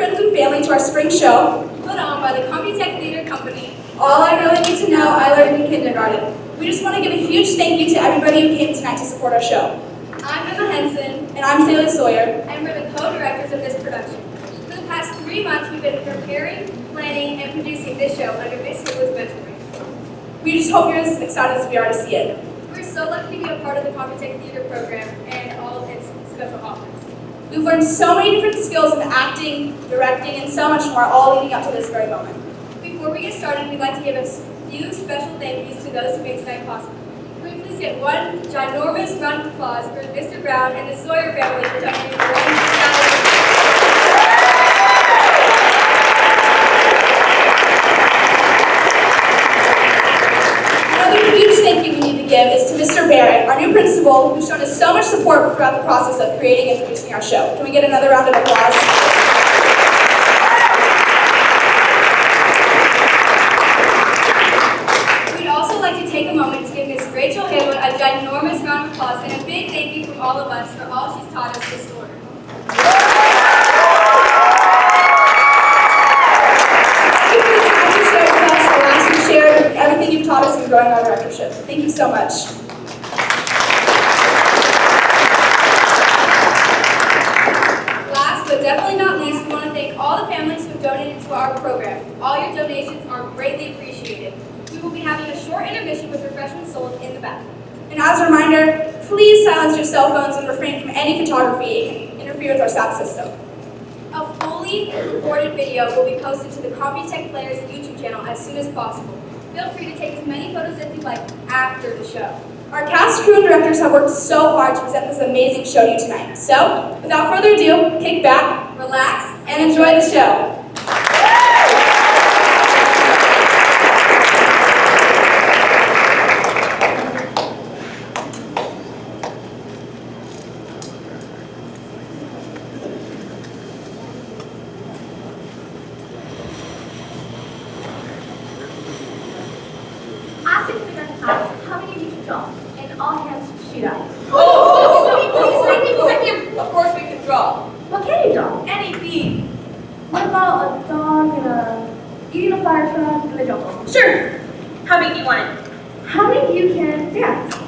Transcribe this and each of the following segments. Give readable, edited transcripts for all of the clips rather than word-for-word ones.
friends and family to our spring show, put on by the Computech Theater Company. All I Really Need to Know I Learned in Kindergarten. We just want to give a huge thank you to everybody who came tonight to support our show. I'm Emma Henson, And I'm Saley Sawyer. and we're the co-directors of this production. For the past 3 months, we've been preparing, planning, and producing this show under Miss Higgler's mentoring. We just hope you're as excited as we are to see it. We're so lucky to be a part of the Computech Theater program and all of its special offers. We've learned so many different skills in acting, directing, and so much more, all leading up to this very moment. Before we get started, we'd like to give a few special thank yous to those who made tonight possible. Can we please get one ginormous round of applause for Mr. Brown and the Sawyer family for donating the Another huge thank you we need to give is to Mr. Barrett, our new principal, who's shown us so much support throughout the process of creating and producing our show. Can we get another round of applause? We'd also like to take a moment to give Miss Rachel Haywood a ginormous round of applause and a big thank you from all of us for all she's taught us this order. Everything you've taught us in growing our directorship. Thank you so much. Last but definitely not least, we want to thank all the families who have donated to our program. All your donations are greatly appreciated. We will be having a short intermission with refreshments sold in the back. And as a reminder, please silence your cell phones and refrain from any photography. It can interfere with our sound system. A fully recorded video will be posted to the Computech Players YouTube channel as soon as possible. Feel free to take as many photos as you like after the show. Our cast, crew, and directors have worked so hard to present this amazing show to you tonight. So, without further ado, kick back, Relax, and enjoy the show. How many of you can draw? And all hands shoot up. Of course we can draw. What can you draw? Anything. What about a dog and a eating a fire truck and a jungle? Sure. How big do you want it? How many of you can dance? What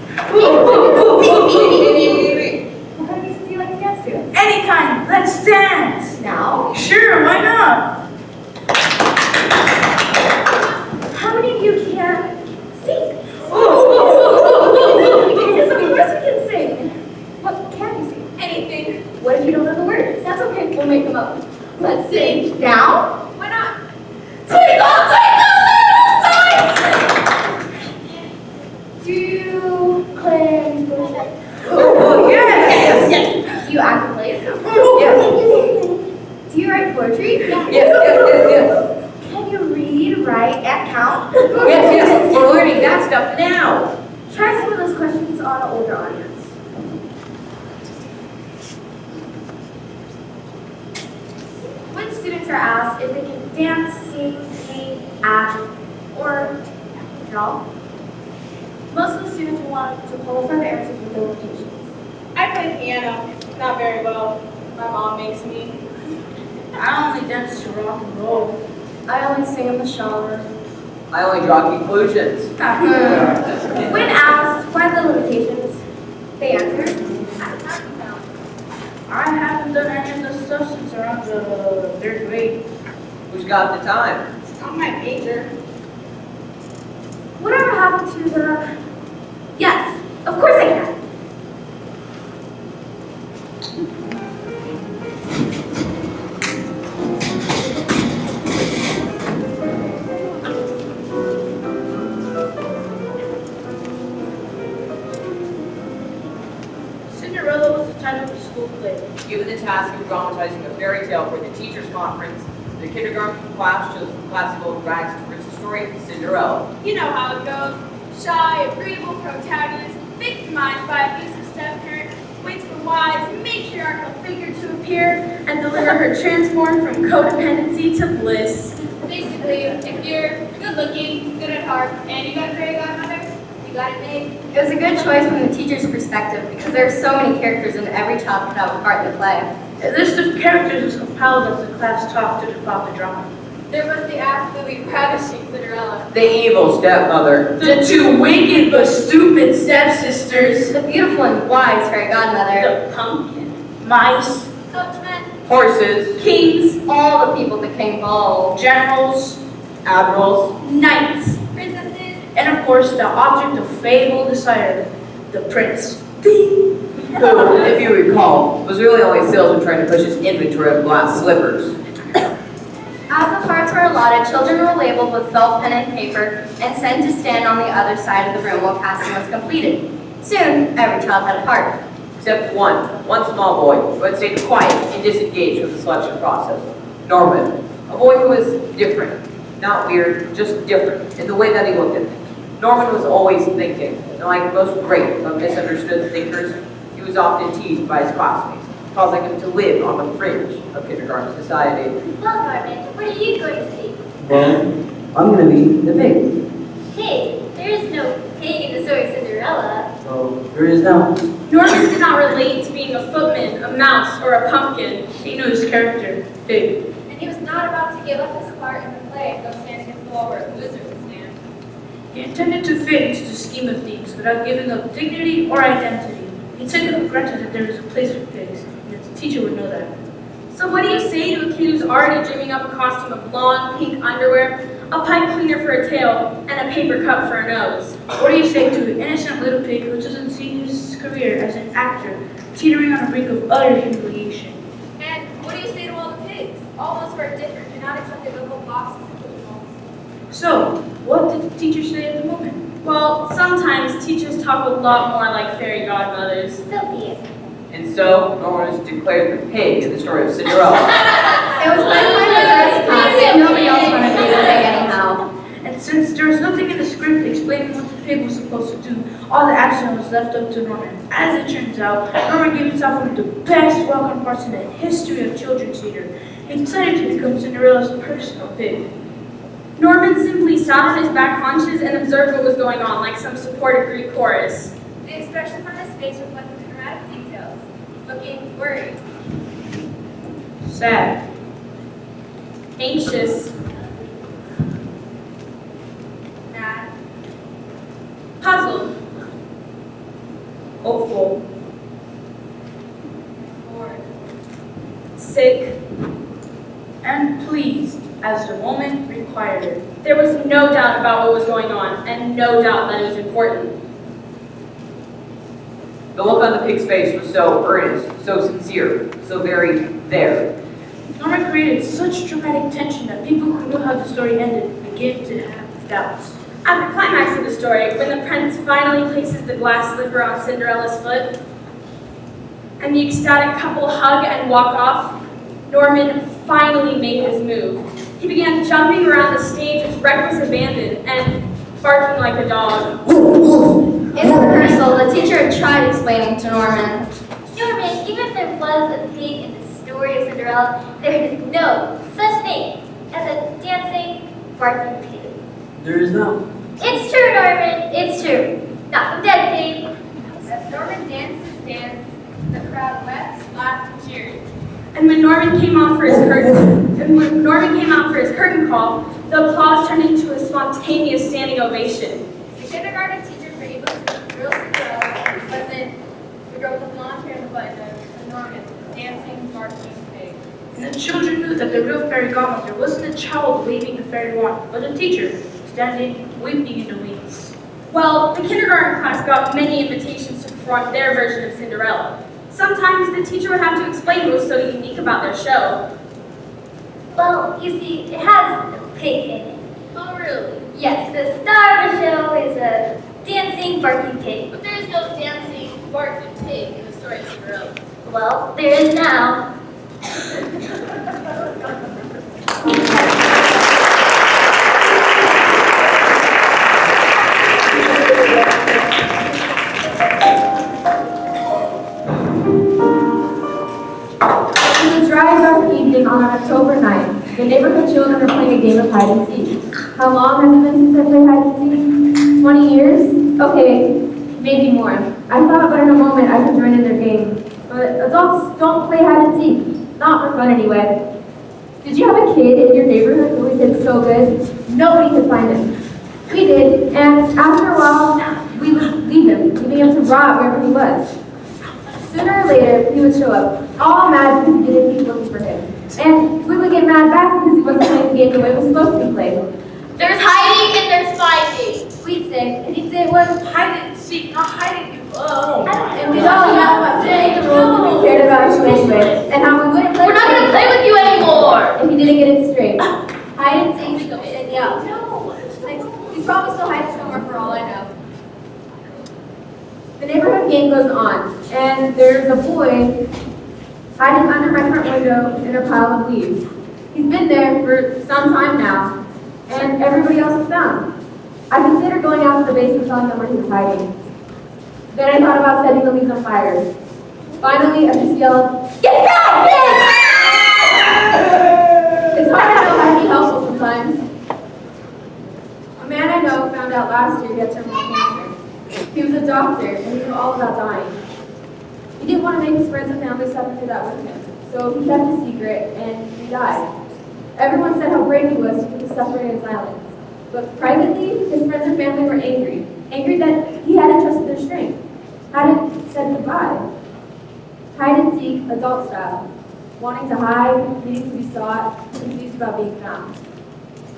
kind of music do you like to dance to? Any kind. Let's dance. Now? Sure, why not? How many of you can sing? Yes, Of course we can sing. What can you sing? anything. What if you don't know the words? That's okay, we'll make them up. Let's sing. Now? Why not? Twinkle, twinkle, little star! Do clams worship? Oh, yes. Do you act plays? Yes. Do you write poetry? Yes. Can you read, write, and count? Yes. We're learning that stuff now. Try some of those questions on an older audience. When students are asked if they can dance, sing, paint, act, or draw, most of the students will want to qualify the answers with their limitations. I play piano, not very well. My mom makes me. I only dance to rock and roll. I only sing in the shower. I only draw conclusions. When asked why the limitations, they answer, I haven't done any of the stuff since around the third grade. Who's got the time? It's not my major. whatever happened to the... Yes, of course I can. Cinderella was the title of the school play. Given the task of dramatizing a fairy tale for the teachers' conference, the kindergarten class chose the classical rags to riches story, Cinderella. You know how it goes. Shy, agreeable protagonist, victimized by abusive step-parent, waits for wise, matriarchal figure to appear and deliver her transform from codependency to bliss. Basically, if you're good looking, good at heart, and you got a fairy godmother, you got it made. It was a good choice from the teacher's perspective because there are so many characters and every child could have a part in the play. A list of characters was compiled as the class talked about the drama. There was the absolutely ravishing Cinderella. The evil stepmother. The two wicked but stupid stepsisters. The beautiful and wise fairy godmother. The pumpkin. Mice. Coachmen. Horses. Kings. All the people that came bald. Generals. Admirals. Knights. Princesses. And of course, the object of fable desire, the prince. Who, if you recall, was really only a salesman trying to push his inventory of glass slippers. As the parts were allotted, children were labeled with felt pen and paper and sent to stand on the other side of the room while casting was completed. Soon, every child had a part. Except one small boy who had stayed quiet and disengaged with the selection process. Norman, a boy who was different. Not weird, just different in the way that he looked at things. Norman was always thinking, and like most great but misunderstood thinkers, he was often teased by his classmates, causing him to live on the fringe of kindergarten society. Well, Norman, what are you going to be? Well, I'm going to be the pig. Pig. There is no pig in the story of Cinderella. Oh, there is now. Norman did not relate to being a footman, a mouse, or a pumpkin. He knew his character, Pig. And he was not about to give up his part in the play and go stand against the wall where the wizard would stand. He intended to fit into the scheme of things without giving up dignity or identity. He took it for granted that there was a place for pigs, and that the teacher would know that. So what do you say to a kid who's already dreaming up a costume of long pink underwear, a pipe cleaner for a tail, and a paper cup for a nose? What do you say to an innocent little pig who doesn't see his career as an actor, teetering on the brink of utter humiliation? And what do you say to all the pigs? All those who are different, do not accept their little boxes and pigeonholes. So, what did the teacher say at the moment? Well, sometimes teachers talk a lot more like fairy godmothers. So be it. And so, Norman was declared the pig in the story of Cinderella. It was my first class, and nobody else wanted to be the pig anyhow. And since there was nothing in the script explaining what the pig was supposed to do, all the action was left up to Norman. As it turns out, Norman gave himself one of the best welcome parts in the history of children's theater. He decided to become Cinderella's personal pig. Norman simply sat on his back haunches and observed what was going on, like some supportive Greek chorus. The expressions on his face reflected the dramatic details. Looking worried. Sad. Anxious, Mad. puzzled, Hopeful. Bored. sick. And pleased, as the moment required it. There was no doubt about what was going on, and no doubt that it was important. The look on the pig's face was so earnest, so sincere, so very there. Norman created such dramatic tension that people who knew how the story ended began to have doubts. At the climax of the story, when the prince finally places the glass slipper on Cinderella's foot, and the ecstatic couple hug and walk off, Norman finally made his move. He began jumping around the stage with reckless abandon and barking like a dog. In the rehearsal, the teacher had tried explaining to Norman. Norman, even if there was a pig in the story of Cinderella, there is no such thing as a dancing, barking pig. There is now. It's true, Norman. It's true. Not from dead pig. As Norman danced his dance, the crowd wept, laughed, and cheered. And when Norman came out for his curtain call, the applause turned into a spontaneous standing ovation. The kindergarten teachers were able to drill Cinderella, was it the girl with the blonde hair and the button nose, and Norman, dancing, barking pig. And the children knew that the real fairy godmother wasn't a child waving the fairy wand, but a teacher standing weeping in the wings. Well, the kindergarten class got many invitations to perform their version of Cinderella. Sometimes the teacher would have to explain what was so unique about their show. Well, you see, it has a pig in it. Oh, really? Yes, the star of the show is a dancing, barking pig. But there's no dancing, barking pig in the story of Cinderella. Well, there is now. It was a dry, dark evening on October 9th. The neighborhood children are playing a game of hide and seek. How long has it been since I played hide and seek? 20 years? Okay, maybe more. I thought but in a moment I could join in their game. But adults don't play hide and seek. Not for fun anyway. Did you have a kid in your neighborhood who always did so good? Nobody could find him. We did, and after a while, we would leave him, leaving him to rot wherever he was. Sooner or later, he would show up, all mad because we didn't keep looking for him. And we would get mad back because he wasn't playing the game the way it was supposed to be played. There's hiding and there's finding. We'd say, and he'd say it was Hide and seek, not hiding. Oh. and we'd all laugh about saying the rules that we cared about him anyway, and how we wouldn't play We're not gonna play with you anymore. if he didn't get it straight. Hide and seek, and yeah. He's probably still hiding somewhere for all I know. The neighborhood game goes on, and there's a boy hiding under my front window in a pile of leaves. He's been there for some time now, and everybody else is found. I considered going out to the base and telling them where he was hiding. Then I thought about setting the leaves on fire. Finally, I just yelled, "Get back, kid!" It's hard to know how to be helpful sometimes. A man I know found out last year he had terminal cancer. He was a doctor, and he knew all about dying. He didn't want to make his friends and family suffer through that with him, so he kept his secret, and he died. Everyone said how brave he was to keep his suffering in silence. But privately, his friends and family were angry. Angry that he hadn't trusted their strength, hadn't said goodbye. Hide and seek, adult style. Wanting to hide, needing to be sought, confused about being found.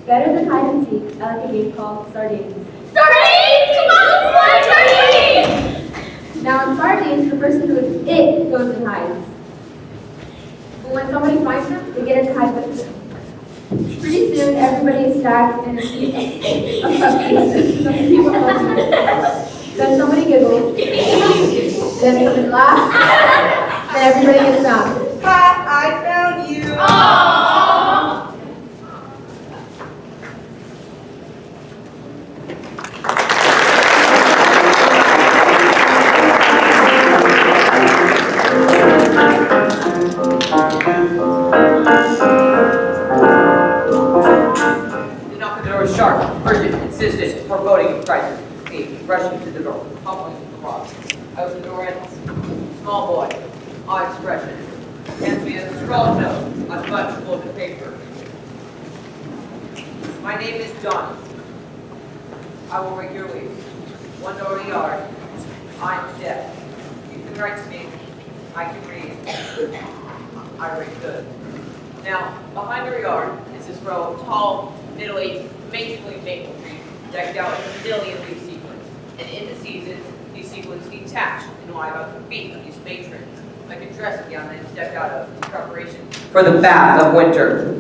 Better than hide and seek, I like a game called Sardines. Sardines! Come on, let's play sardines! Now in Sardines, the person who is it goes and hides. But when somebody finds them, they get to hide with them. Pretty soon, everybody is stacked in a heap of puppies. Some people closer. Then somebody giggles. Then somebody laughs. Then everybody gets found. Ha! I found you! Aww! The knock on the door was sharp, urgent, insistent, foreboding of crisis. Me, rushing to the door, toppling to the rocks. I opened the door and small boy, odd expression, hands me a scrawled note on a bunch of folded paper. My name is Johnny. I will rake your leaves. $1 a yard. I'm deaf. You can write to me. I can read. I rake good. Now, behind your yard is this row of tall, middle-aged, amazingly maple trees decked out with a million leaf sequins. And in the season, these sequins detach and lie about the feet of these matrons, like a dressing gown they've stepped out of in preparation for the bath of winter.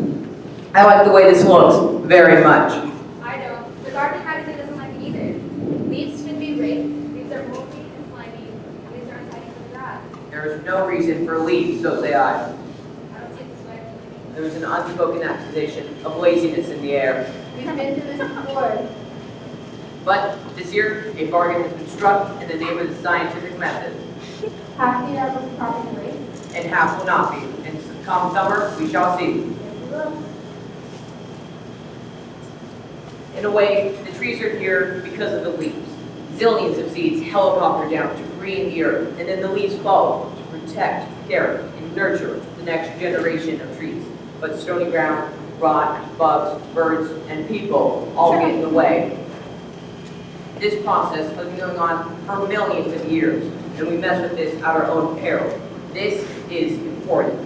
I like the way this looks very much. I don't. The gardening magazine doesn't like it either. Leaves should be raked. Leaves are moldy and slimy. Leaves are untidy for the grass. There is no reason for leaves, so say I. I don't see it this way. There was an unspoken accusation of laziness in the air. We've been through this before. But this year, a bargain has been struck in the name of the scientific method, Half the yard was properly raked. and half will not be. And come summer, we shall see. In a way, the trees are here because of the leaves. Zillions of seeds helicopter down to green the earth, and then the leaves follow to protect, care, and nurture the next generation of trees. But stony ground, rot, bugs, birds, and people all get in the way. This process has been going on for millions of years, and we mess with this at our own peril. This is important.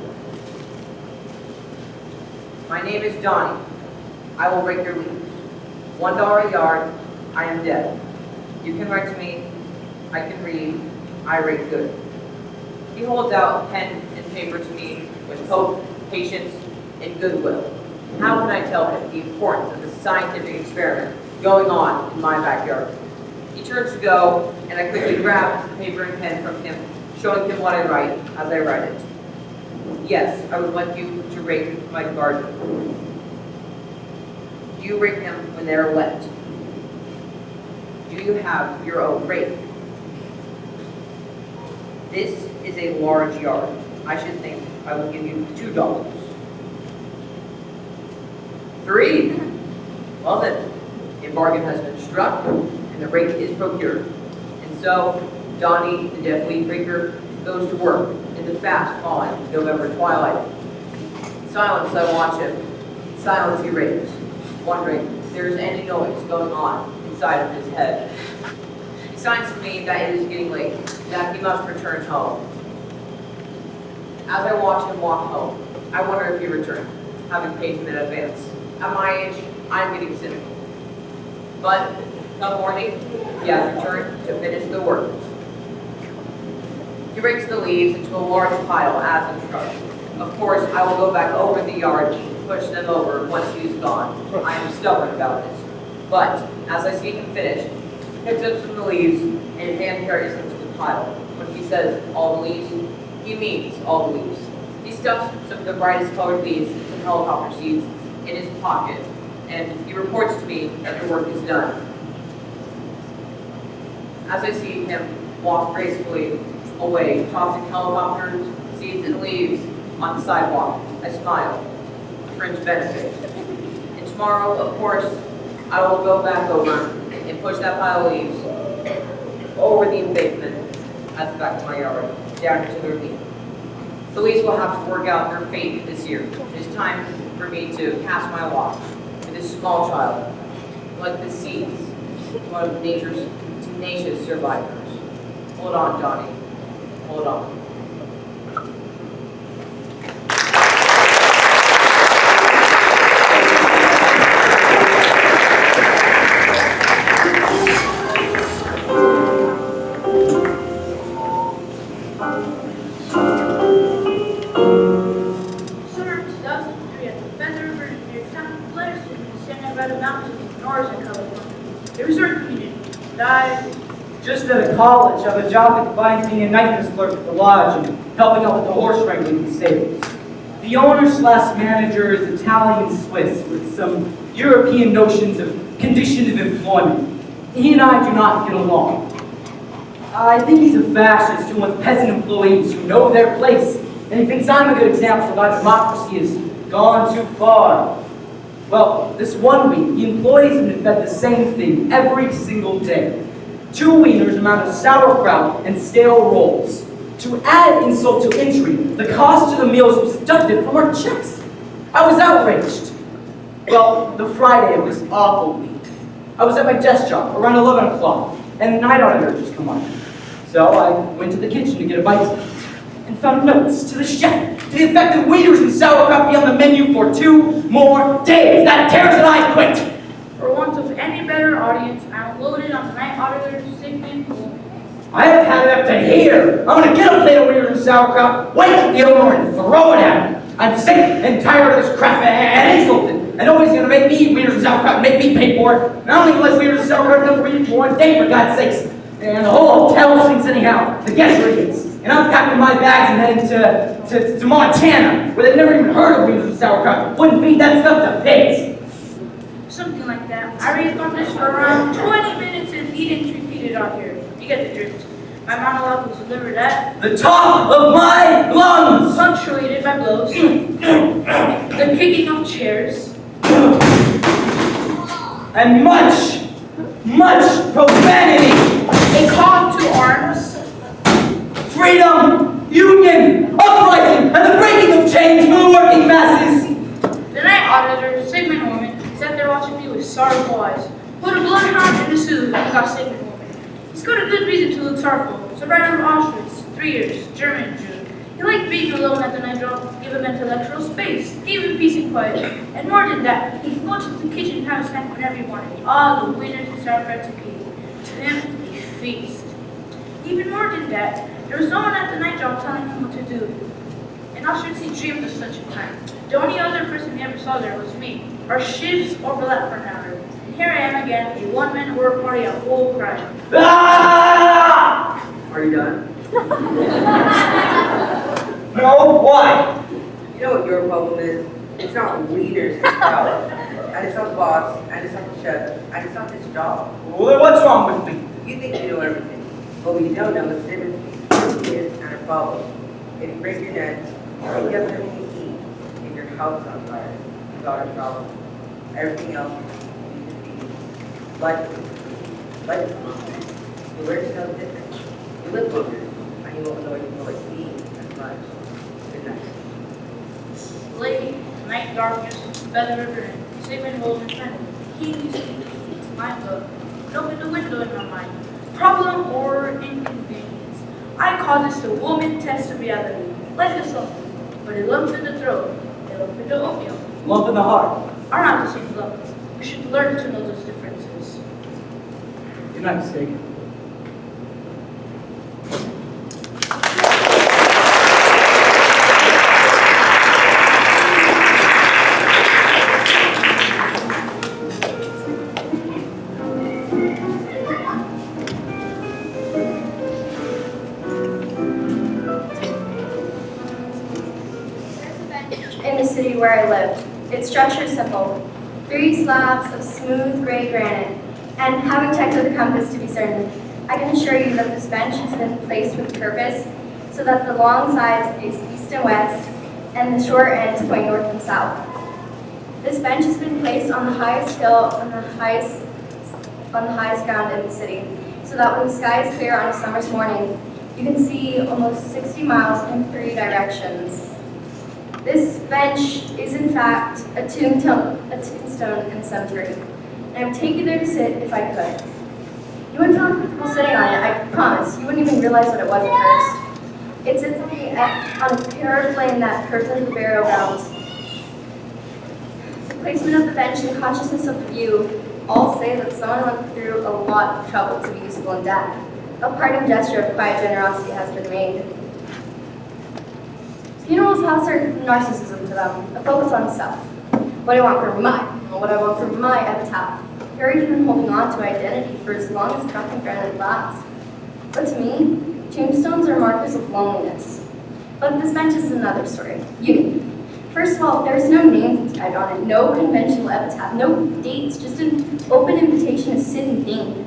My name is Johnny. I will rake your leaves. $1 a yard. I am deaf. You can write to me. I can read. I rake good. He holds out pen and paper to me with hope, patience, and goodwill. How can I tell him the importance of the scientific experiment going on in my backyard? He turns to go, and I quickly grab the paper and pen from him, showing him what I write as I write it. Yes, I would like you to rake my garden. Do you rake them when they are wet? Do you have your own rake? This is a large yard. I should think I will give you $2. 3. Well then, a bargain has been struck, and the rake is procured. And so, Donnie, the deaf leaf raker, goes to work in the fast-falling November twilight. In silence, I watch him. In silence, he raves, wondering if there is any noise going on inside of his head. He signs to me that it is getting late, that he must return home. As I watch him walk home, I wonder if he returned, having paid him in advance. At my age, I'm getting cynical. But come morning, he has returned to finish the work. He rakes the leaves into a large pile as instructed. Of course, I will go back over the yard and push them over once he is gone. I am stubborn about it. But as I see him finish, he picks up some of the leaves and hand carries them to the pile. When he says all the leaves, he means all the leaves. He stuffs some of the brightest colored leaves and some helicopter seeds in his pocket, and he reports to me that the work is done. As I see him walk gracefully away, tossing helicopters, seeds, and leaves on the sidewalk, I smile, a fringe benefit. And tomorrow, of course, I will go back over and push that pile of leaves over the embankment at the back of my yard, down into the ravine. The leaves will have to work out their fate this year. It is time for me to cast my lot with this small child, like the seeds, one of nature's tenacious survivors. Hold on, Johnny. Hold on. Summer 2003 at the Feather River near Town Letters in the Santa Nevada Mountains in Northern California. The resort community died. Just out of college, I have a job that combines being a night nurse clerk at the lodge and helping out with the horse wrangling in the stables. The owner/manager is Italian-Swiss with some European notions of conditions of employment. He and I do not get along. I think he's a fascist who wants peasant employees who know their place, and he thinks I'm a good example of how democracy has gone too far. Well, this one week, the employees have been fed the same thing every single day. 2 wieners amount of sauerkraut and stale rolls. To add insult to injury, the cost of the meals was deducted from our checks. I was outraged. Well, the Friday of this awful week, I was at my desk job around 11 o'clock, and the night auditor had just come on. So I went to the kitchen to get a bite to eat, and found notes to the chef to the effect that wieners and sauerkraut be on the menu for 2 more days. That tears and I quit. For want of any better audience, I unloaded on the night auditor's sickman woman. I have had it up to here. I'm gonna get a plate of wieners and sauerkraut, wake up the owner, and throw it at him. I'm sick and tired of this crap and insulted. And nobody's gonna make me eat wieners and sauerkraut and make me pay for it. And I don't even let wieners and sauerkraut done for you for 1 day, for God's sakes. And the whole hotel sinks anyhow. The guest reads. And I'm packing my bags and heading to Montana, where they've never even heard of wieners and sauerkraut. Wouldn't feed that stuff to pigs. Something like that. I raved on this for around 20 minutes and he didn't repeat it out here. You get the drift. My monologue was delivered at The top of my lungs! punctuated by blows, the kicking of chairs, And much profanity! a call to arms, Freedom, union, uprising, and the breaking of chains for the working masses! the night auditor, Sigmund Norman, sat there watching me with sorrowful eyes. Put a bloodhound in the suit and got Sigmund Norman. He's got a good reason to look sorrowful. Survivor of Auschwitz, 3 years, German Jew. He liked being alone at the night job, give him intellectual space, gave him peace and quiet. And more than that, he go to the kitchen and have a snack whenever he wanted. All the wieners and sauerkraut to eat. To him, a feast. Even more than that, there was no one at the night job telling him what to do. In Auschwitz, he dreamed of such a time. The only other person he ever saw there was me. Our shifts overlapped for an hour. And here I am again, a one-man work party at full cry. Ah! Are you done? No, why? You know what your problem is? It's not leaders, it's power. And it's not the boss, and it's not the chef, and it's not this job. Well, then what's wrong with me? You think you know everything, but what you don't know is the difference between kids and a problem. If you break your neck, you have everything you eat. If your house is on fire, you got a problem. Everything else you defeat. Life is you learn to know the difference. You live longer, and you won't know what you feel like eating as much. Good night. Late night darkness, feather river, and saving old and friend. He needs to mind the and open the window in my mind. Problem or inconvenience. I call this the woman test of reality. Life is something, but a lump in the throat, a lump in the oatmeal, Lump in the heart. are not the same lump. We should learn to know those differences. You're not mistaken. In the city where I lived. Its structure is simple. 3 slabs of smooth gray granite. And having checked with the compass to be certain, I can assure you that this bench has been placed with purpose so that the long sides face east and west and the short ends point north and south. This bench has been placed on the highest hill on the highest ground in the city so that when the sky is clear on a summer's morning, you can see almost 60 miles in 3 directions. This bench is in fact a tombstone in the cemetery, and I would take you there to sit if I could. You wouldn't feel comfortable sitting on it, I promise. You wouldn't even realize what it was at first. It sits on a paved lane that curves into the burial grounds. The placement of the bench and the consciousness of the view all say that someone went through a lot of trouble to be useful in death. A parting gesture of quiet generosity has been made. Funerals have certain narcissism to them, a focus on self. What I want for my epitaph. Very human holding on to identity for as long as truck and granite lasts. But to me, tombstones are markers of loneliness. But this bench is another story, unique. First of all, there's no name tagged on it, no conventional epitaph, no dates, just an open invitation to sit and think.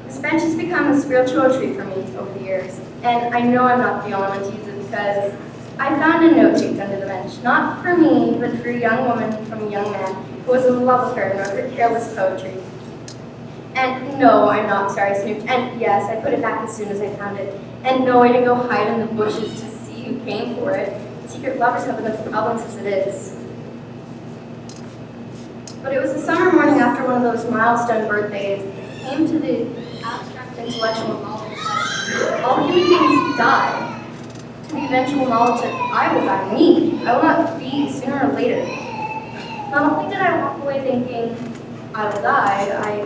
This bench has become a spiritual retreat for me over the years, and I know I'm not the only one to use it because I found a note taped under the bench, not for me, but for a young woman from a young man who was in love with her and wrote her careless poetry. And no, I'm not sorry, Snoop. And yes, I put it back as soon as I found it. And no, I didn't go hide in the bushes to see who came for it. Secret lovers have enough problems as it is. But it was a summer morning after one of those milestone birthdays that came to the abstract intellectual knowledge that all human beings die. To the eventual knowledge that I will die, me. I will not be sooner or later. Not only did I walk away thinking I will die, I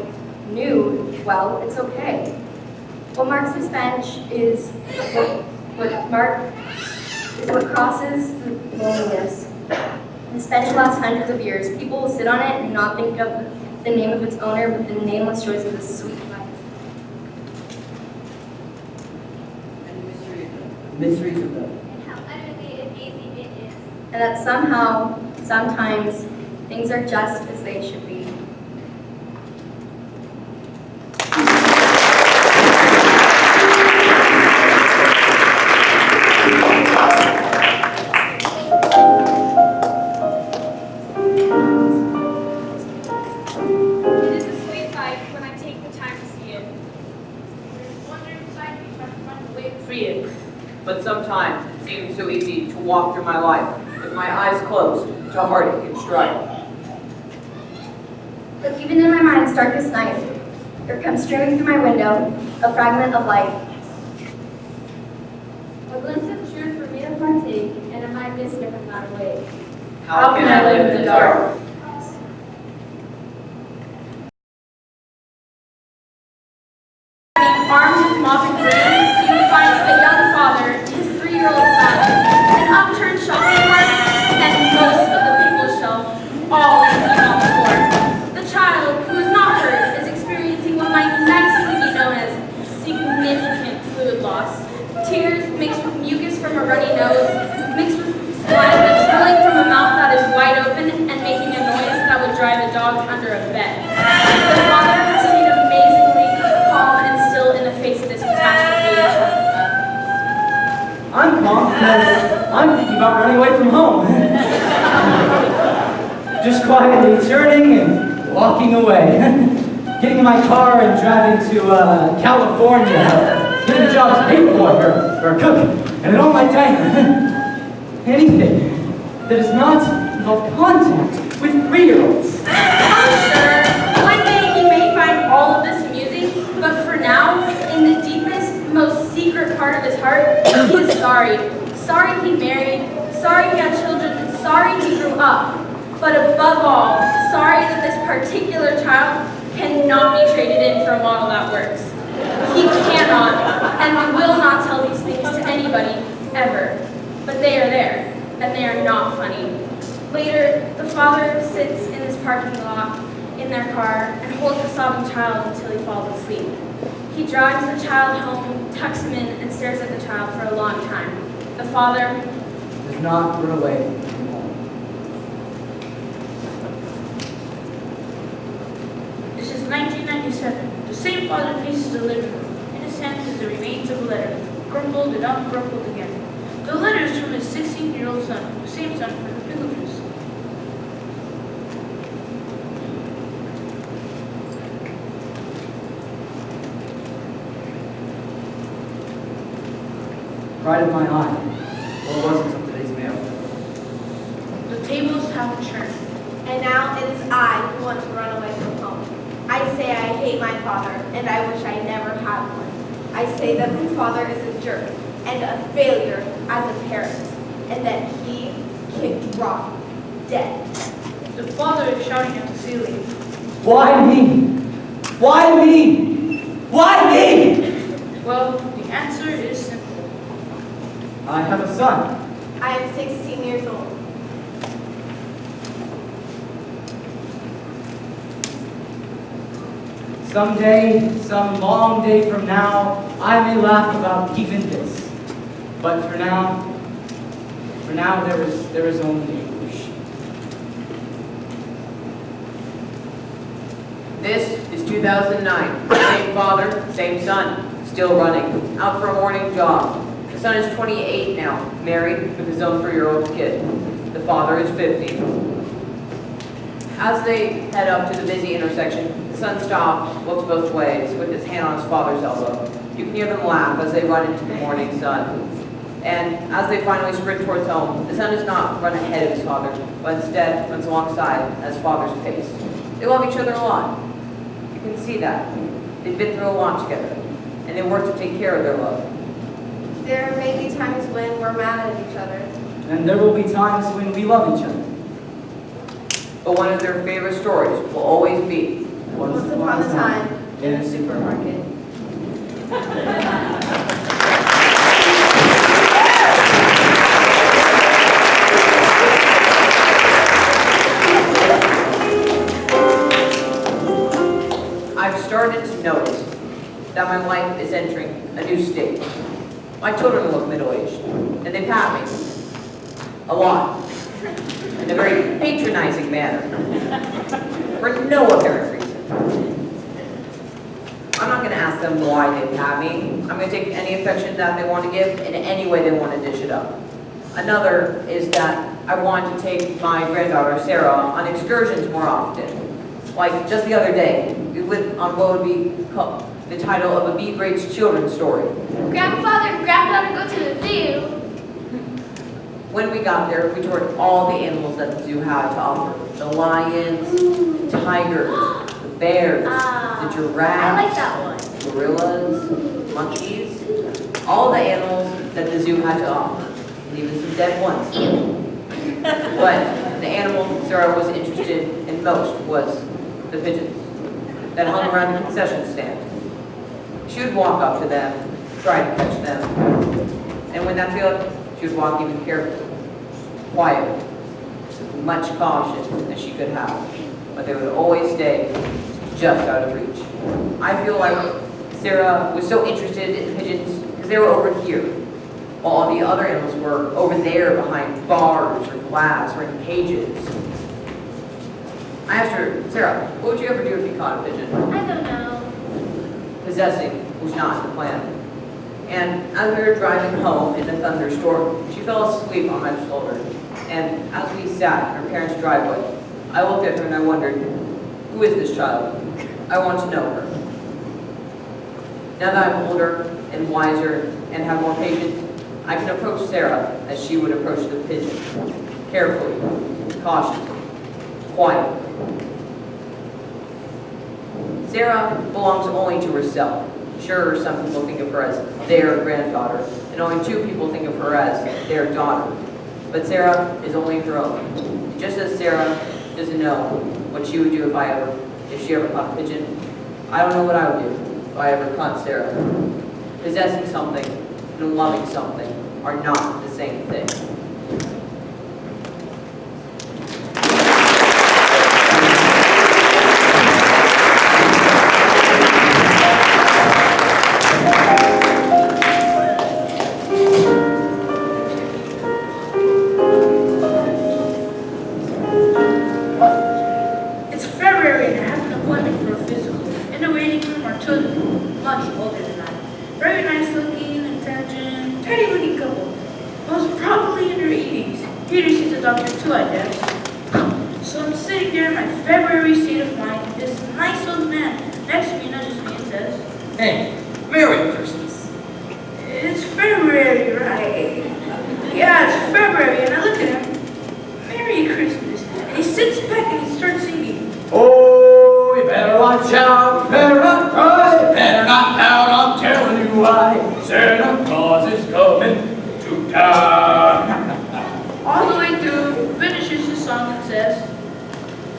knew, well, it's okay. What marks this bench is what crosses the loneliness. This bench lasts hundreds of years. People will sit on it and not think of the name of its owner, but the nameless joys of this sweet life. Mysteries of that. And how utterly amazing it is. And that somehow, sometimes, things are just as they should be. It is a sweet life when I take the time to see it. There's wonder inside me trying to find a way to free it. But sometimes it seems so easy to walk through my life with my eyes closed to heartache and strife. But even in my mind's darkest night, there comes streaming through my window a fragment of light. A glimpse of truth for me to partake, and I might miss it if I'm not awake. How can I live in the dark? Armed with mop and broom, you will find a young father, his 3-year-old son, an upturned shopping cart, and most of the people's shelf, all leaning on the floor. The child, who is not hurt, is experiencing what might nicely be known as significant fluid loss. Tears mixed with mucus from a runny nose, mixed with saliva trailing from a mouth that is wide open and making a noise that would drive a dog under a bed. The father has stayed amazingly calm and still in the face of this catastrophe. I'm calm because I'm thinking about running away from home. Just quietly turning and walking away. Getting in my car and driving to California. Getting a job as a paperboy or a cook. And an all-night diner. Anything that is not involve contact with 3-year-olds. I'm sure one day he may find all of this amusing, but for now, in the deepest, most secret part of his heart, he is sorry. Sorry he married, sorry he had children, and sorry he grew up. But above all, sorry that this particular child cannot be traded in for a model that works. He cannot and will not tell these things to anybody, ever. But they are there, and they are not funny. Later, the father sits in his parking lot in their car and holds the sobbing child until he falls asleep. He drives the child home, tucks him in, and stares at the child for a long time. The father Does not run away from home. This is 1997. The same father faces the living room. In his hand is the remains of a letter, crumpled and uncrumpled again. The letter is from his 16-year-old son, the same son for the pickle juice. Pride of my eye. What was it of today's mail? The tables have turned. And now it is I who want to run away from home. I say I hate my father, and I wish I never had one. I say that my father is a jerk and a failure as a parent, and that he can drop dead. The father is shouting at the ceiling. Why me? Why me? Why me? Well, the answer is simple. I have a son. I am 16 years old. Someday, some long day from now, I may laugh about even this. But for now there is only anguish. This is 2009. Same father, same son, still running, out for a morning jog. The son is 28 now, married with his own 3-year-old kid. The father is 50. As they head up to the busy intersection, the son stops, looks both ways, with his hand on his father's elbow. You can hear them laugh as they run into the morning sun. And as they finally sprint towards home, the son does not run ahead of his father, but instead runs alongside at his father's pace. They love each other a lot. You can see that. They've been through a lot together, and they work to take care of their love. There may be times when we're mad at each other. And there will be times when we love each other. But one of their favorite stories will always be Once upon a time in a supermarket. I've started to notice that my life is entering a new stage. My children look middle-aged, and they pat me. A lot. In a very patronizing manner. For no apparent reason. I'm not going to ask them why they pat me. I'm going to take any affection that they want to give in any way they want to dish it up. Another is that I want to take my granddaughter, Sarah, on excursions more often. Like just the other day, we went on what would be called the title of a B-grade children's story. Grandfather and granddaughter go to the zoo. When we got there, we toured all the animals that the zoo had to offer. The lions, the tigers, the bears, the giraffes, I like that one. gorillas, monkeys, all the animals that the zoo had to offer, and even some dead ones. But the animal Sarah was interested in most was the pigeons that hung around the concession stand. She would walk up to them, try to catch them, and when that failed, she would walk even carefully, quietly, with much caution as she could have, but they would always stay just out of reach. I feel like Sarah was so interested in the pigeons because they were over here, while all the other animals were over there behind bars or glass or in cages. I asked her, Sarah, what would you ever do if you caught a pigeon? I don't know. Possessing was not the plan. And as we were driving home in the thunderstorm, she fell asleep on my shoulder. And as we sat in her parents' driveway, I looked at her and I wondered, who is this child? I want to know her. Now that I'm older and wiser and have more patience, I can approach Sarah as she would approach the pigeon, carefully, cautiously, quietly. Sarah belongs only to herself. Sure, some people think of her as their granddaughter, and only 2 people think of her as their daughter. But Sarah is only her own. Just as Sarah doesn't know what she would do if she ever caught a pigeon, I don't know what I would do if I ever caught Sarah. Possessing something and loving something are not the same thing. It's February and I have an appointment for a physical. In the waiting room are 2 much older than I. Very nice looking, intelligent, tiny looking couple. Most probably in their 80s. Peter sees a doctor too, I guess. So I'm sitting there in my February state of mind. This nice old man next to me nudges me and says, Hey, Merry Christmas. "It's February, right?" "Yeah, it's February," and I look at him. "Merry Christmas." And he sits back and he starts singing. Oh, you better watch out, you better not cry, you better not pout, I'm telling you why. Santa Claus is coming to town. All the way through, finishes the song and says,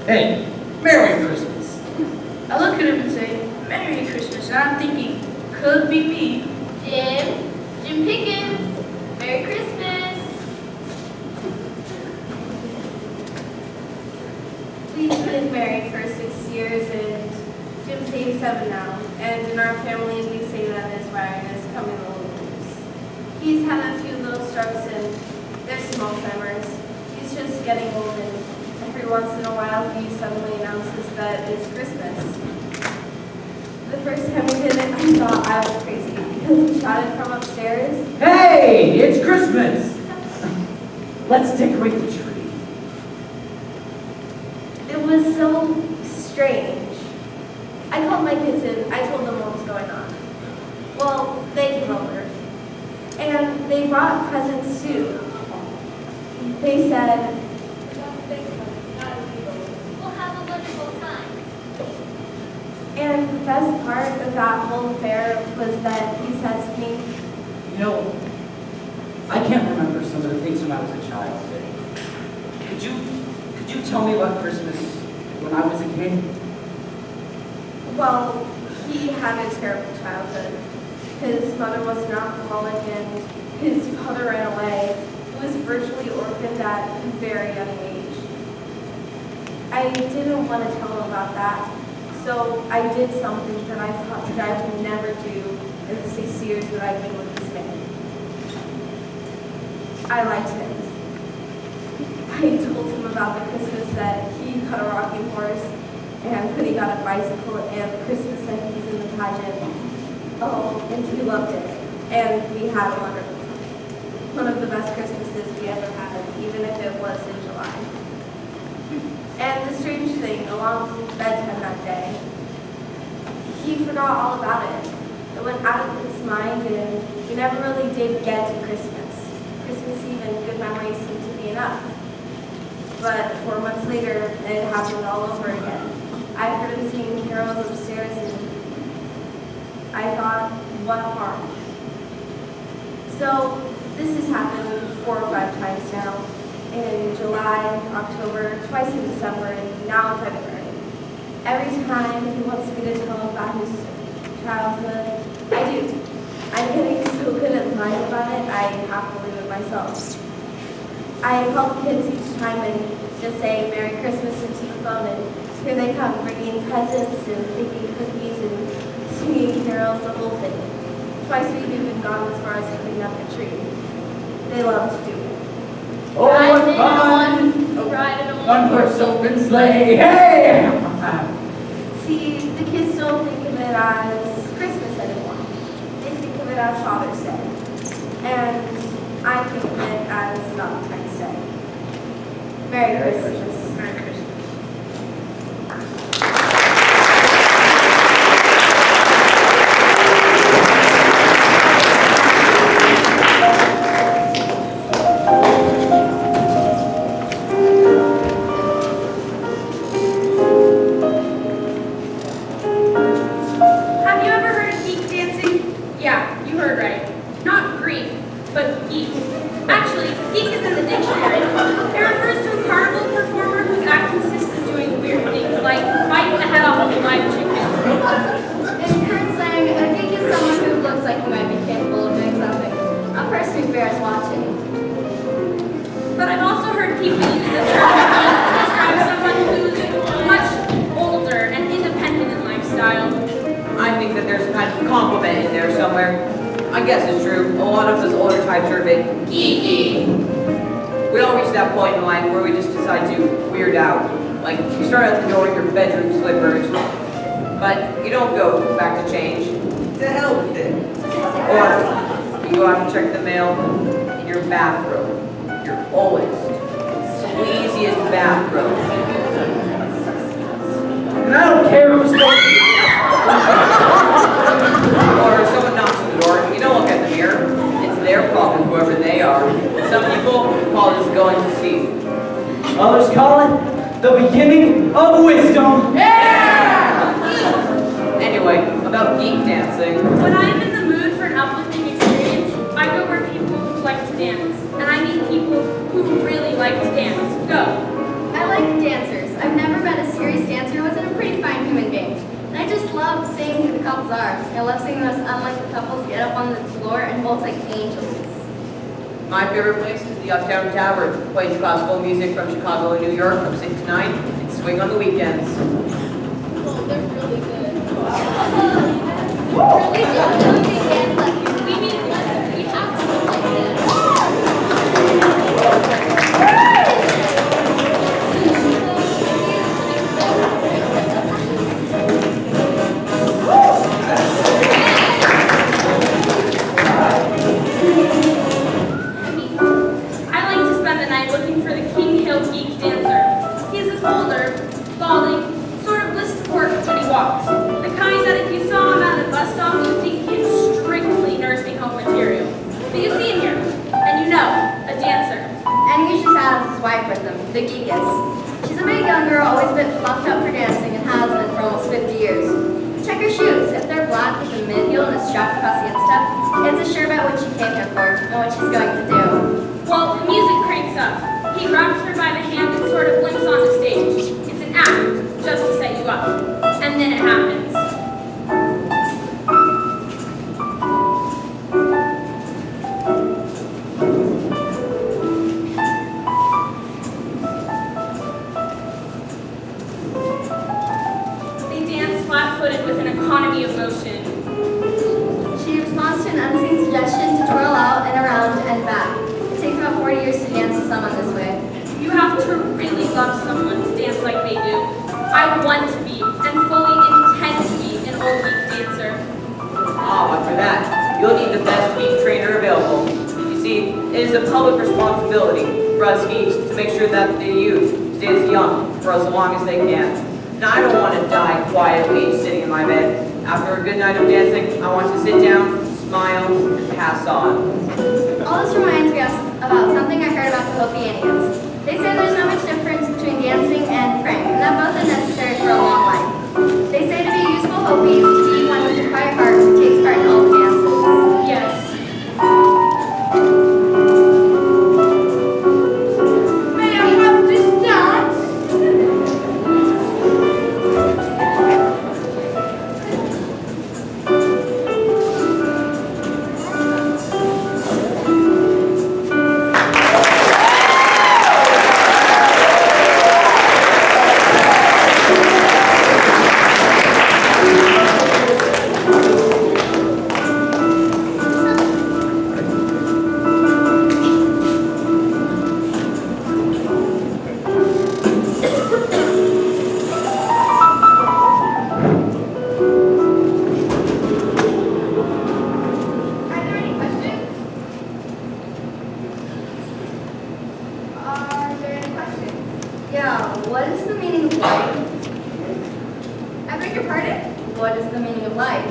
Hey, Merry Christmas. I look at him and say, "Merry Christmas," and I'm thinking, could be me. Jim Pickens, Merry Christmas. We've been married for 6 years and Jim's 87 now. And in our family, we say that his wiring is coming a little loose. He's had a few little strokes and they're small tremors. He's just getting old and every once in a while he suddenly announces that it's Christmas. The first time he did it, I thought I was crazy because he shouted from upstairs. Hey, it's Christmas. Let's decorate the tree. It was so strange. I called my kids and I told them what was going on. Well, they came over. And they brought presents too. They said, We'll have a wonderful time. and the best part of that whole affair was that he said to me, You know, I can't remember some of the things when I was a child. Could you tell me about Christmas when I was a kid? well, he had a terrible childhood. His mother was an alcoholic and his father ran away. He was virtually orphaned at a very young age. I didn't want to tell him about that, so I did something that I thought that I would never do in the 6 years that I've been with this man. I liked him. I told him about the Christmas that he caught a rocking horse and when he got a bicycle and the Christmas that he was in the pageant. Oh, and he loved it. And we had a wonderful time. One of the best Christmases we ever had, even if it was in July. And the strange thing, along bedtime that day, he forgot all about it. It went out of his mind and we never really did get to Christmas. Christmas Eve and good memories seemed to be enough. But 4 months later, it happened all over again. I heard him singing carols upstairs and I thought, what harm? So this has happened 4 or 5 times now. In July, October, twice in December, and now in February. Every time he wants me to tell him about his childhood, I do. I'm getting so good at lying about it, I have to believe it myself. I call the kids each time and just say Merry Christmas into the phone, and here they come, bringing presents and baking cookies and singing carols, the whole thing. Twice we've even gone as far as putting up a tree. They love to do it. Oh, what fun! One-horse open sleigh, hey! See, the kids don't think of it as Christmas anymore. They think of it as Father's Day. And I think of it as Valentine's Day. Merry Christmas. Merry Christmas. that there's a kind of compliment in there somewhere. I guess it's true. A lot of us older types are a bit geeky. We all reach that point in life where we just decide to weird out. Like, you start out the door in your bedroom slippers, but you don't go back to change. To hell with it. Or you go out and check the mail in your bathrobe. Your oldest, sleaziest bathrobe. And I don't care who's talking. Or someone knocks on the door, you don't look at the mirror. It's their problem, whoever they are. Some people call this going to see. Others call it the beginning of wisdom. Anyway, about geek dancing. When I'm in the mood for an uplifting experience, I go where people who like to dance. And I meet people who really like to dance. Go. I like dancers. I've never met a serious dancer who wasn't a pretty fine human being. And I just love seeing who the couples are. I love seeing the most unlikely couples get up on the floor and bolt like angels. My favorite place is the Uptown Tavern. Plays classical music from Chicago and New York from 6 to 9 and swing on the weekends. Well, they're really good. Really good. We need lessons. We have to look like this. I like to spend the night looking for the King Hill Geek Dancer. He's an older, balding, sort of list works when he walks. The kind that if you saw him at a bus stop, you'd think he was strictly nursing home material. But you see him here, and you know, a dancer. And he usually has his wife with him, the geek is. She's a big young girl, always been fluffed up for dancing and has been for almost 50 years. Check her shoes. If they're black with a mid-heel and a strap across the instep, it's a sure bet what she came here for and what she's going to do. Well, the music cranks up. He grabs her by the hand and sort of limps on the stage. It's an act, just to set you up. And then it happens. They dance flat-footed with an economy of motion. She responds to an unseen suggestion to twirl out and around and back. It takes about 40 years to dance with someone this way. You have to really love someone to dance like they do. I want to be, and fully intend to be, an old geek dancer. But for that, you'll need the best geek trainer available. You see, it is a public responsibility for us geeks to make sure that the youth stays young for as long as they can. Now, I don't want to die quietly sitting in my bed. After a good night of dancing, I want to sit down, smile, and pass on. All this reminds me about something I heard about the Hopi Indians. They say there's not much difference between dancing and praying, and that both are necessary for a long life. They say to be a useful Hopi is to be one with a quiet heart who takes part in all the dances. Yes. May I have this dance? Are there any questions? Are there any questions? Yeah, what is the meaning of life? I beg your pardon? What is the meaning of life?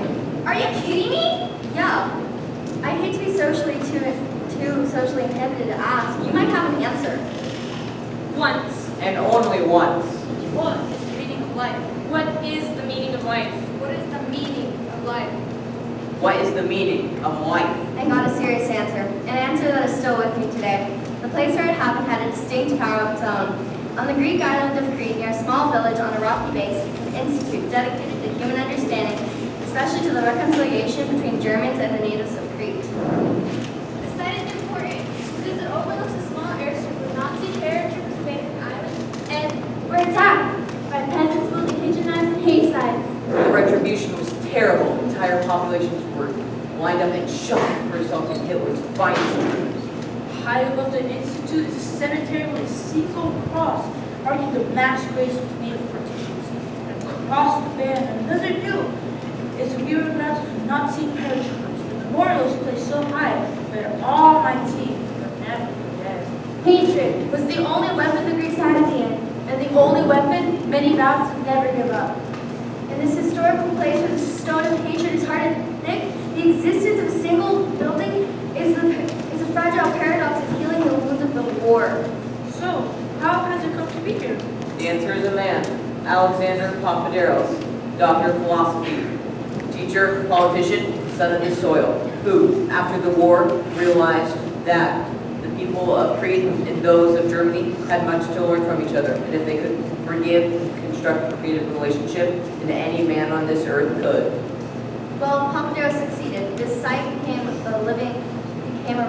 Are you kidding me? Yeah. I hate to be too socially inhibited to ask. You might have an answer. Once. And only once. What is the meaning of life? What is the meaning of life? What is the meaning of life? What is the meaning of life? I got a serious answer. An answer that is still with me today. The place where it happened had a distinct power of its own. On the Greek island of Crete, near a small village on a rocky base, is an institute dedicated to human understanding, especially to the reconciliation between Germans and the natives of Crete. The site is important because it overlooks a small airstrip with Nazi terror troopers invaded the island. And we're attacked by peasants wielding kitchen knives and hay scythes. The retribution was terrible. terrible. Entire populations were lined up and shot for assaulting Hitler's finest troops. High above the institute is a cemetery with a single cross marking the mass graves of native partitions. And across the band, another hill is the burial grounds of Nazi paratroopers. The memorial is placed so high that all my team will never forget. Hatred was the only weapon the Greeks had at the end, and the only weapon many vowed to never give up. In this historical place where the stone of hatred is hard and thick, the existence of a single building is a fragile paradox of healing the wounds of the war. So, how has it come to be here? The answer is a man, Alexander Papaderos, doctor of philosophy, teacher, politician, son of the soil, who, after the war, realized that the people of Crete and those of Germany had much to learn from each other, and if they could forgive and construct a creative relationship, then any man on this earth could. Well, Pompadour succeeded. This site became a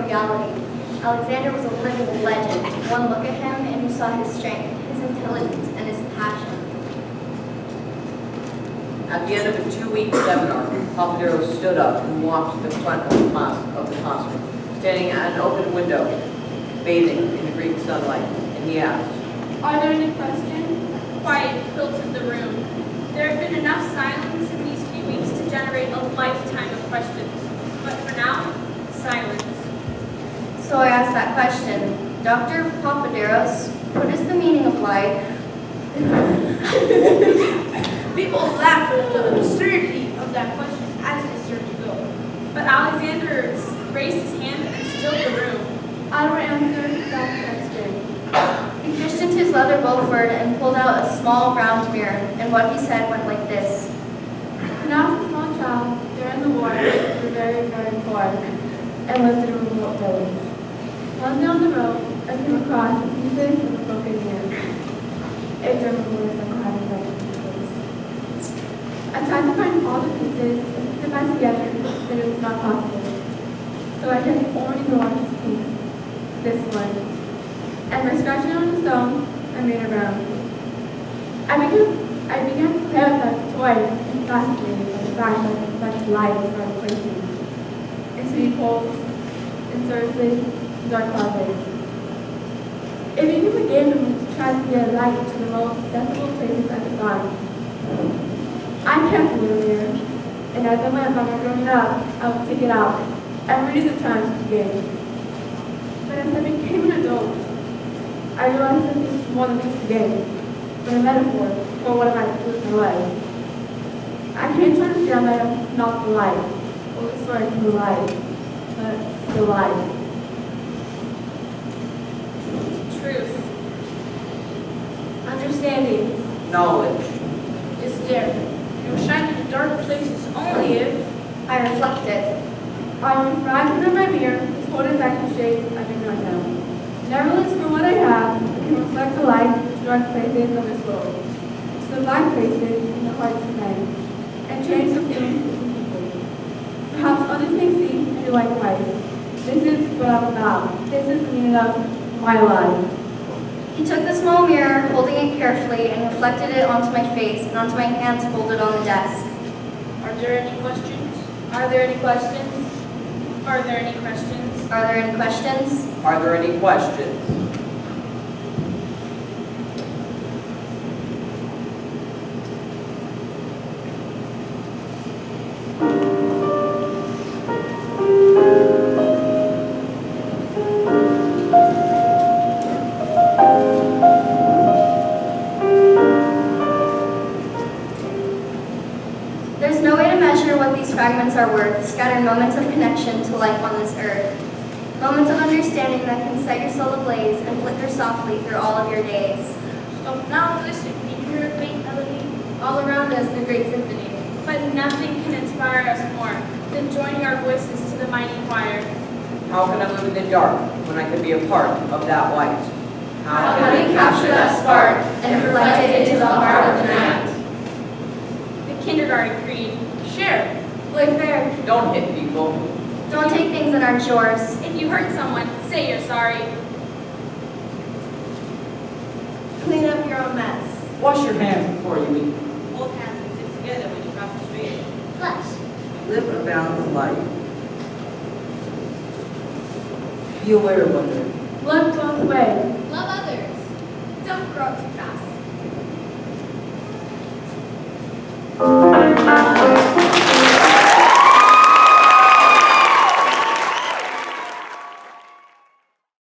reality. Alexander was a living legend. One look at him and you saw his strength, his intelligence, and his passion. At the end of a 2-week seminar, Papaderos stood up and walked to the front of the classroom, standing at an open window, bathing in the Greek sunlight, and he asked, Are there any questions? Quiet filtered the room. There have been enough silence in these few weeks to generate a lifetime of questions. But for now, silence. So I asked that question, Dr. Papaderos, what is the meaning of life? People laugh at the absurdity of that question as they start to go. But Alexander raised his hand and stilled the room. I will answer that question. He fished into his leather bowford and pulled out a small round mirror, and what he said went like this. When I was a small child, during the war, we were very, very poor and lived in a remote village. One day on the road, I came across the pieces of a broken mirror. A German voice like having broken pieces. I tried to find all the pieces and put them back together, but it was not possible. So I kept only the largest piece, this one. And by scratching on the stone, I made a round. I began to play with that toy and fascinated by the fact that I could reflect light into our places, into the holes, in surfaces, dark closets. It became a game for me to try to get a light to the most accessible places I could find. I kept the little mirror, and as I went by my growing up, I would take it out and read the times of the game. But as I became an adult, I realized that this was more than just a game, but a metaphor for what I might do with my life. I came to understand that I'm not the light, or the source of the light, but the light. Truth. Understanding. knowledge. Is there. You will shine in the dark places only if I reflected. I am a fragment of my mirror, whose whole effective shape I do not know. Nevertheless, for what I have, I can reflect the light to dark places of this world, to the black places in the hearts of men, and change the feelings of people. Perhaps others may see and do likewise. This is what I'm about. This is the meaning of my life. He took the small mirror, holding it carefully, and reflected it onto my face and onto my hands folded on the desk. are there any questions? Are there any questions? Are there any questions? Are there any questions? Are there any questions? There's no way to measure what these fragments are worth, scattered moments of connection to life on this earth. Moments of understanding that can set your soul ablaze and flicker softly through all of your days. Stop now and listen. Can you hear a faint melody? All around us, the great symphony. But nothing can inspire us more than joining our voices to the mighty choir. How can I live in the dark when I could be a part of that light? How can we capture that spark and reflect it into the heart of the night? The kindergarten creed. Share. Play fair. Don't hit people. Don't take things that aren't yours. If you hurt someone, say you're sorry. Clean up your own mess. Wash your hands before you eat. Hold hands and sit together when you cross the street. flesh. Live a balanced life. Be aware of others. Look both ways. Love others. Don't grow up too fast.